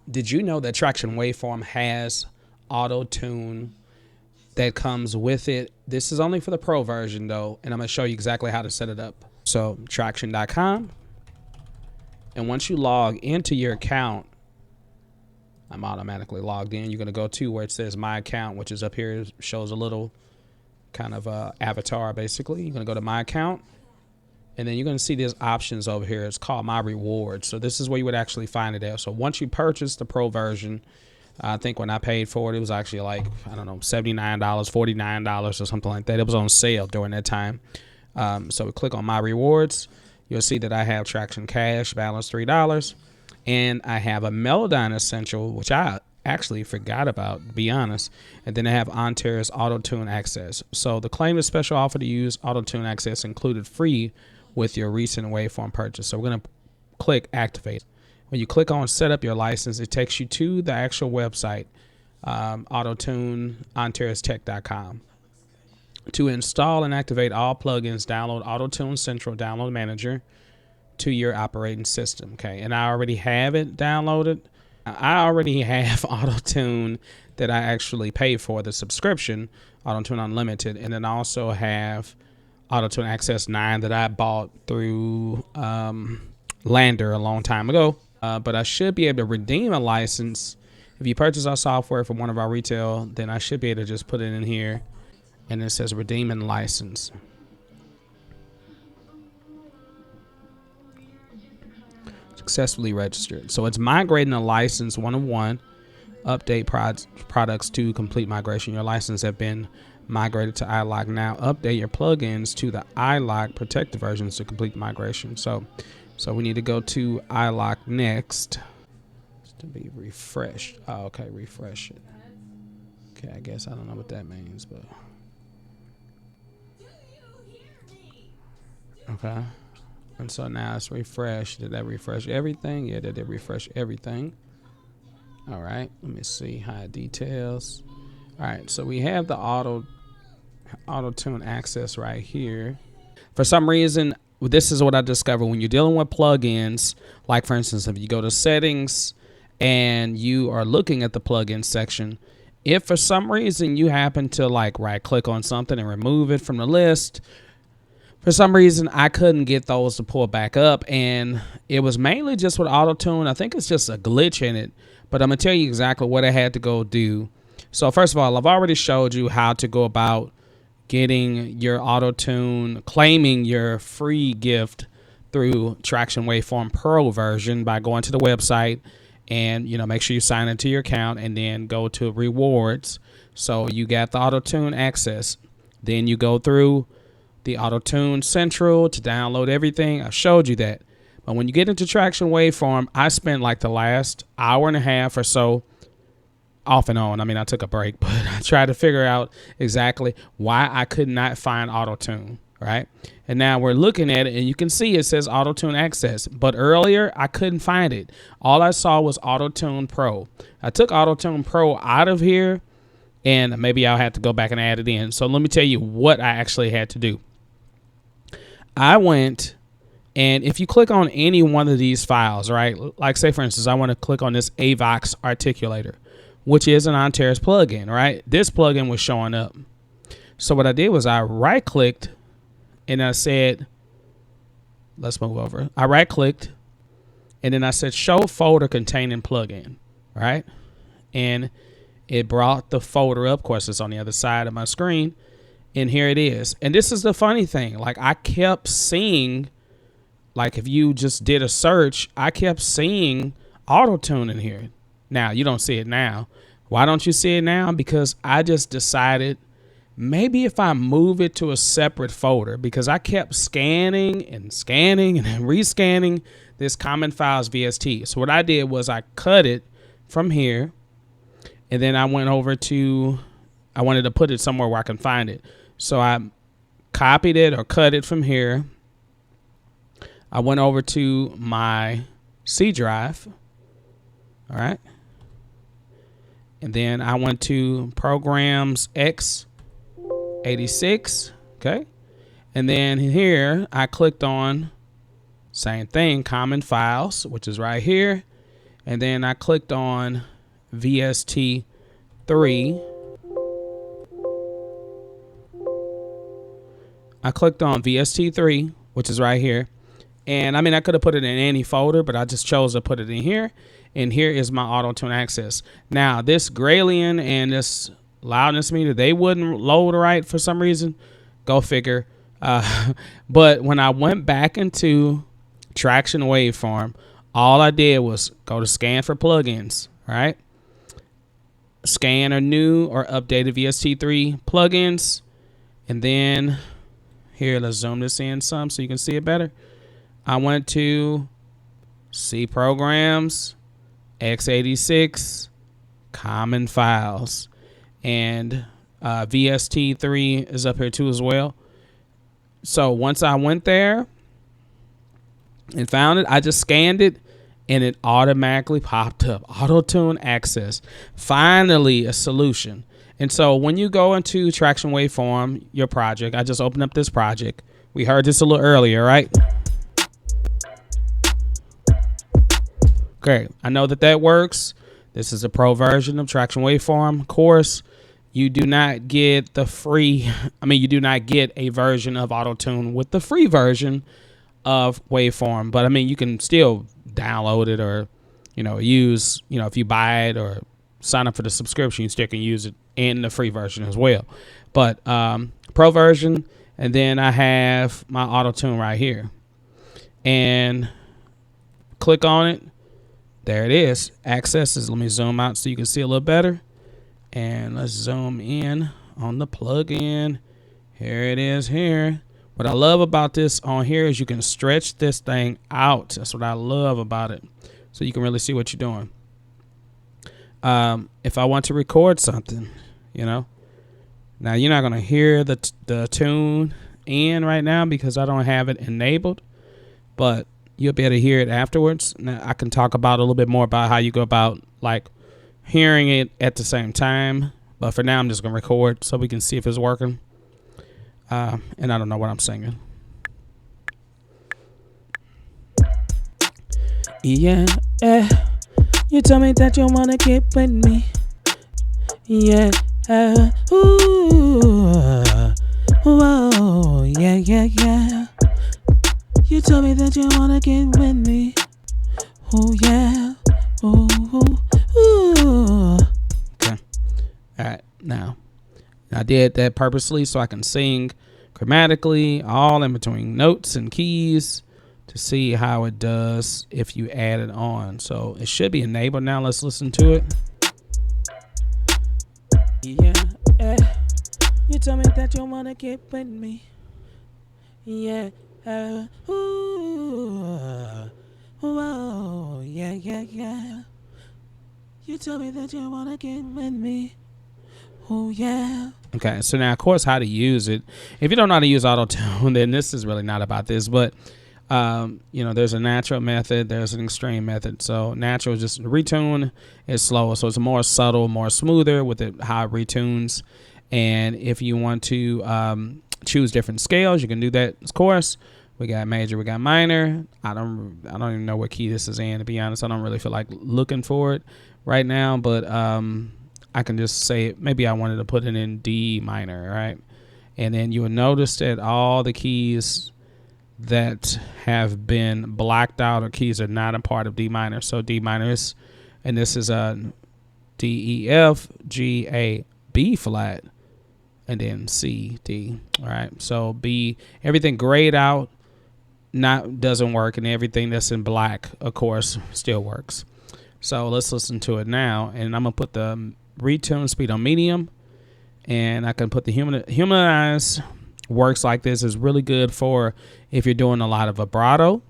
Did you know that Tracktion Waveform has auto-tune that comes with it? This is only for the pro version though, and I'm going to show you exactly how to set it up. So tracktion.com, and once you log into your account, I'm automatically logged in. You're going to go to where it says my account, which is up here. It shows a little kind of avatar basically. You're going to go to my account, and then you're going to see these options over here. It's called my rewards. So this is where you would actually find it at. So once you purchase the pro version, I think when I paid for it, it was actually like, I don't know, $79, $49 or something like that. It was on sale during that time. So we click on my rewards. You'll see that I have Tracktion Cash, balance $3. And I have a Melodyne Essential, which I actually forgot about, to be honest. And then I have Antares Autotune Access. So the claim is special offer to use Autotune Access included free with your recent waveform purchase. So we're going to click Activate. When you click on Set Up Your License, it takes you to the actual website, Autotune, AntaresTech.com. To install and activate all plugins, download Autotune Central Download Manager to your operating system. Okay, and I already have it downloaded. I already have Autotune that I actually paid for, the subscription, Autotune Unlimited, and then I also have Autotune Access 9 that I bought through Lander a long time ago. But I should be able to redeem a license. If you purchase our software from one of our retail, then I should be able to just put it in here, and it says redeeming license. Successfully registered. So it's migrating a license 101, update products to complete migration. Your license have been migrated to iLock. Now update your plugins to the iLock protected versions to complete migration. So we need to go to iLock next to be refreshed. Oh, okay, refresh it. Okay, I guess I don't know what that means, but okay. And so now it's refreshed. Did that refresh everything? Yeah, did it refresh everything? All right, let me see high details. All right, so we have the auto-tune access right here. For some reason, this is what I discovered when you're dealing with plugins. Like for instance, if you go to settings and you are looking at the plugin section, if for some reason you happen to like right click on something and remove it from the list, for some reason, I couldn't get those to pull back up, and it was mainly just with auto-tune. I think it's just a glitch in it, but I'm going to tell you exactly what I had to go do. So first of all, I've already showed you how to go about getting your auto-tune, claiming your free gift through Tracktion Waveform Pro version by going to the website and, you know, make sure you sign into your account and then go to rewards. So you got the auto-tune access. Then you go through the Autotune Central to download everything. I showed you that. But when you get into Tracktion Waveform, I spent like the last hour and a half or so off and on. I mean, I took a break, but I tried to figure out exactly why I could not find Autotune, right? And now we're looking at it, and you can see it says Autotune Access. But earlier, I couldn't find it. All I saw was Autotune Pro. I took Autotune Pro out of here, and maybe I'll have to go back and add it in. So let me tell you what I actually had to do. I went, and if you click on any one of these files, right, like say for instance, I want to click on this Avox articulator, which is an Antares plugin, right? This plugin was showing up. So what I did was I right clicked and I said, let's move over. I right clicked and then I said show folder containing plugin, right? And it brought the folder up. Of course, it's on the other side of my screen. And here it is. And this is the funny thing. Like I kept seeing, like if you just did a search, I kept seeing auto-tune in here. Now, you don't see it now. Why don't you see it now? Because I just decided maybe if I move it to a separate folder, because I kept scanning and then rescanning this common files VST. So what I did was I cut it from here, and then I went over to, I wanted to put it somewhere where I can find it. So I copied it or cut it from here. I went over to my C drive. All right. And then I went to Programs X86. Okay. And then here I clicked on same thing, Common Files, which is right here. and then I clicked on VST3. I clicked on VST3, which is right here. And I mean, I could have put it in any folder, but I just chose to put it in here. And here is my Autotune access. Now, this Graylian and this loudness meter, they wouldn't load right for some reason. Go figure. But when I went back into Tracktion Waveform, all I did was go to scan for plugins, right? Scan or new or updated VST3 plugins. And then here, let's zoom this in some so you can see it better. I went to C programs, x86, common files, and VST3 is up here too as well. So once I went there and found it, I just scanned it and it automatically popped up. Autotune access. Finally a solution. And so when you go into Tracktion Waveform, your project, I just opened up this project. We heard this a little earlier, right? Okay, I know that works. This is a pro version of Tracktion Waveform. Of course, you do not get the free, you do not get a version of Autotune with the free version of Waveform. But you can still download it or, use, if you buy it or sign up for the subscription, you still can use it in the free version as well. But pro version, and then I have my Autotune right here. And click on it. There it is. Accesses. Let me zoom out so you can see a little better. And let's zoom in on the plugin. Here it is here. What I love about this on here is you can stretch this thing out. That's what I love about it. So you can really see what you're doing. If I want to record something, now you're not going to hear the tune in right now because I don't have it enabled, but you'll be able to hear it afterwards. Now I can talk about a little bit more about how you go about like hearing it at the same time. But for now, I'm just going to record so we can see if it's working. And I don't know what I'm singing. Yeah, you tell me that you want to get with me. Yeah, whoa, yeah. You told me that you wanna get with me. Oh yeah. Ooh. Okay. Alright, now I did that purposely so I can sing chromatically, all in between notes and keys to see how it does if you add it on. So it should be enabled now. Let's listen to it. Yeah. You told me that you wanna get with me. Yeah. Whoa, yeah. You tell me that you want to get with me. Oh, yeah. Okay, so now, of course, how to use it. If you don't know how to use Autotune, then this is really not about this. But, there's a natural method. There's an extreme method. So natural, just retune is slower. So it's more subtle, more smoother with it, how it retunes. And if you want to choose different scales, you can do that, of course. We got major, we got minor. I don't even know what key this is in, to be honest. I don't really feel like looking for it right now, but I can just say maybe I wanted to put it in D minor, right? And then you will notice that all the keys that have been blacked out or keys are not a part of D minor. So D minor is, and this is a D, E, F, G, A, B flat, and then C, D. All right. So B, everything grayed out doesn't work, and everything that's in black, of course, still works. So let's listen to it now, and I'm gonna put the retune speed on medium, and I can put the humanize. Works like this is really good for if you're doing a lot of vibrato.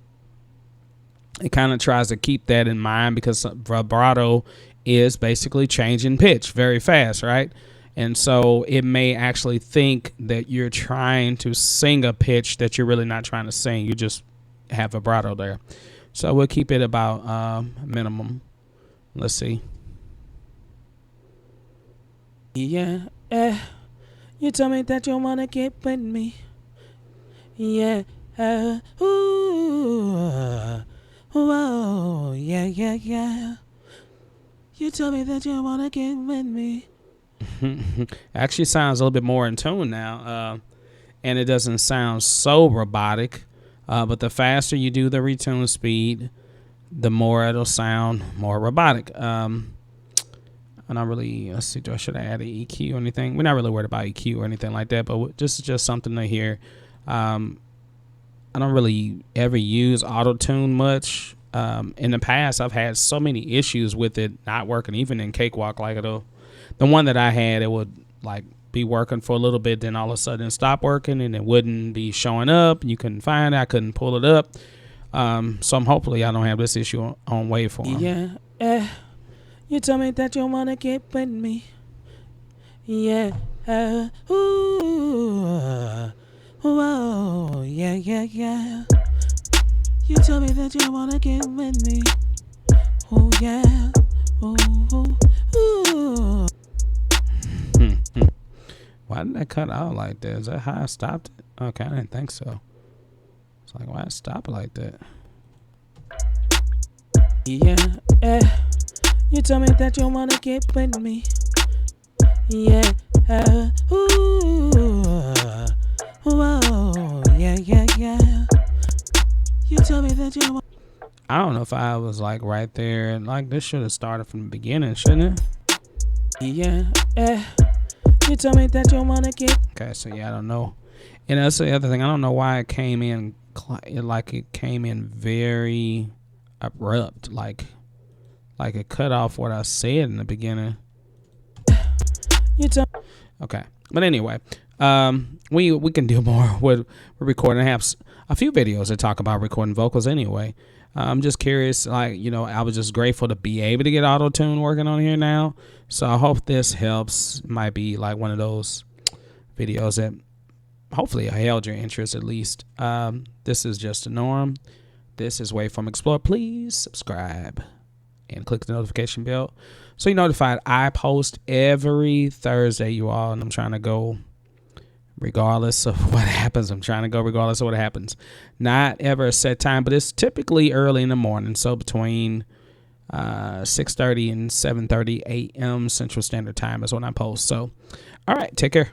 It kind of tries to keep that in mind because vibrato is basically changing pitch very fast, right? And so it may actually think that you're trying to sing a pitch that you're really not trying to sing. You just have vibrato there. So we'll keep it about minimum. Let's see. Yeah, you tell me that you want to get with me. Yeah, whoa, yeah. You told me that you wanna get with me. Actually sounds a little bit more in tune now, and it doesn't sound so robotic. But the faster you do the retune speed, the more it'll sound more robotic. And I really, let's see, should I add an EQ or anything? We're not really worried about EQ or anything like that, but this is just something to hear. I don't really ever use Autotune much. In the past, I've had so many issues with it not working, even in Cakewalk. Like the one that I had, it would like be working for a little bit, then all of a sudden stop working, and it wouldn't be showing up. You couldn't find it. I couldn't pull it up. So hopefully I don't have this issue on Waveform. Yeah, you told me that you wanna get with me. Yeah, whoa, yeah. You told me that you wanna get with me. Oh yeah, ooh. Why did that cut out like that? Is that how I stopped it? Okay, I didn't think so. It's like, why did I stop it like that? Yeah, you told me that you wanna get with me. Yeah, whoa, yeah. You told me that you want. I don't know if I was like right there. Like this should have started from the beginning, shouldn't it? Yeah, you told me that you wanna get. Okay, so yeah, I don't know. And that's the other thing. I don't know why it came in like it came in very abrupt, like it cut off what I said in the beginning. Okay, but anyway, we can do more with recording. I have a few videos that talk about recording vocals anyway. I'm just curious, like, you know, I was just grateful to be able to get Auto-Tune working on here now. So I hope this helps. Might be like one of those videos that hopefully I held your interest at least. This is just a norm. This is Waveform Explorer. Please subscribe and click the notification bell so you're notified. I post every Thursday, you all, and I'm trying to go regardless of what happens. Not ever a set time, but it's typically early in the morning, so between 6:30 and 7:30 a.m. Central Standard Time is when I post. So all right, take care.